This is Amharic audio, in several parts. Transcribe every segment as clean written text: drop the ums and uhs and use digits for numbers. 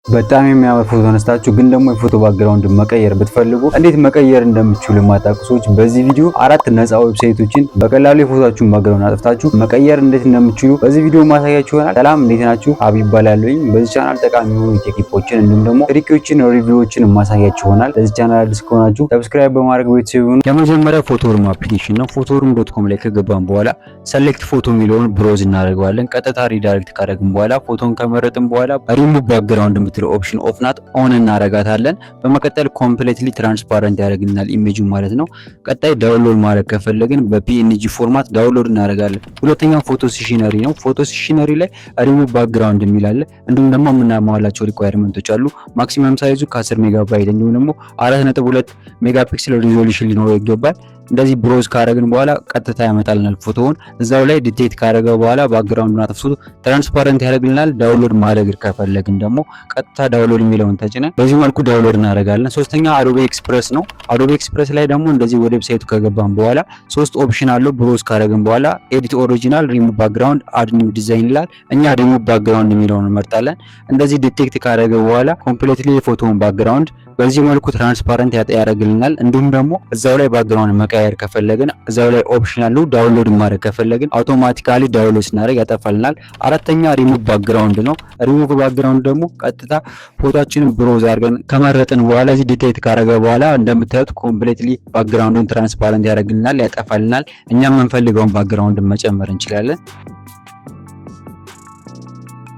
በጣም የሚያምር ፎቶ አነስታችሁ ግን ደግሞ የፎቶ ባክግራውንድ መቀየር ብትፈልጉ እንዴት መቀየር እንደምትችሉ የማታውቁ ሰዎች በዚህ ቪዲዮ አራት ነፃ ዌብሳይቶችን በቀላሉ የፎቶአችሁን ባክግራውንድ አጥፍታችሁ መቀየር እንዴት እንደምትችሉ በዚህ ቪዲዮ ማሳያችሁ ይሆናል። ሰላም እንዴት ናችሁ? ሀቢብ ይባላለሁ። በዚህ ቻናል ጠቃሚ የሆኑ ቴክኒኮችን እንዲሁም ደግሞ ትሪኮችን፣ ሪቪዎችን ማሳያችሁ ይሆናል። ለዚህ ቻናል አዲስ ከሆናችሁ ሰብስክራይብ በማድረግ ቤተሰብ ሁኑ። የመጀመሪያው ፎቶሩም አፕሊኬሽን ነው። ፎቶሩም.com ላይ ከገባን በኋላ ሰሌክት ፎቶ የሚለውን ብሮዝ እናደርገዋለን። ቀጥታ ሪዳይሬክት ካደረግን በኋላ ፎቶን ከመረጥን በኋላ ሪሙቭ ባክግራውንድ የምትለው ኦፕሽን ኦፍ ናት ኦን እናረጋታለን። በመቀጠል ኮምፕሊትሊ ትራንስፓረንት ያደርግልናል ኢሜጁ ማለት ነው። ቀጣይ ዳውንሎድ ማድረግ ከፈለግን በፒኤንጂ ፎርማት ዳውንሎድ እናደርጋለን። ሁለተኛው ፎቶ ሴሽነሪ ነው። ፎቶ ሴሽነሪ ላይ ሪሙቭ ባክግራውንድ የሚል አለ። እንዲሁም ደግሞ የምናሟላቸው ሪኳየርመንቶች አሉ። ማክሲመም ሳይዙ ከ10 ሜጋባይት እንዲሁም ደግሞ 4.2 ሜጋፒክሰል ሪዞሉሽን ሊኖረው ይገባል። እንደዚህ ብሮዝ ካረግን በኋላ ቀጥታ ያመጣልናል ፎቶውን። እዛው ላይ ዲቴክት ካረገ በኋላ ባክግራውንዱን አጥፍቶ ትራንስፓረንት ያደርግልናል። ዳውንሎድ ማድረግ ከፈለግን ደግሞ ቀጥታ ዳውንሎድ የሚለውን ተጭነን በዚህ መልኩ ዳውንሎድ እናደርጋለን። ሶስተኛ አዶቤ ኤክስፕረስ ነው። አዶቤ ኤክስፕረስ ላይ ደግሞ እንደዚህ ወደ ዌብሳይቱ ከገባን በኋላ ሶስት ኦፕሽን አለው። ብሮዝ ካረግን በኋላ ኤዲት ኦሪጂናል፣ ሪሙቭ ባክግራውንድ፣ አድ ኒው ዲዛይን ይላል። እኛ ሪሙቭ ባክግራውንድ የሚለውን እንመርጣለን። እንደዚህ ዲቴክት ካረገ በኋላ ኮምፕሊትሊ የፎቶውን ባክግራውንድ በዚህ መልኩ ትራንስፓረንት ያደርግልናል። እንዲሁም ደግሞ እዛው ላይ ባክግራውንድ መቀየር ከፈለግን እዛው ላይ ኦፕሽን አለው። ዳውንሎድ ማድረግ ከፈለግን አውቶማቲካሊ ዳውንሎድ ስናደርግ ያጠፋልናል። አራተኛ ሪሙቭ ባክግራውንድ ነው። ሪሙቭ ባክግራውንድ ደግሞ ቀጥታ ፎቶአችንን ብሮዝ አድርገን ከመረጥን በኋላ እዚህ ዲቴክት ካረገ በኋላ እንደምታዩት ኮምፕሊትሊ ባክግራውንዱን ትራንስፓረንት ያደርግልናል፣ ያጠፋልናል። እኛ የምንፈልገውን ባክግራውንድ መጨመር እንችላለን።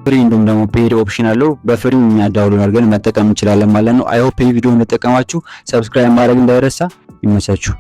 ፍሪ እንዲሁም ደግሞ ፔድ ኦፕሽን አለው። በፍሪ እኛ ዳውንሎድ አድርገን መጠቀም እንችላለን ማለት ነው። አይ ሆፕ ይሄ ቪዲዮ እንደተጠቀማችሁ ሰብስክራይብ ማድረግ እንዳይረሳ። ይመቻችሁ።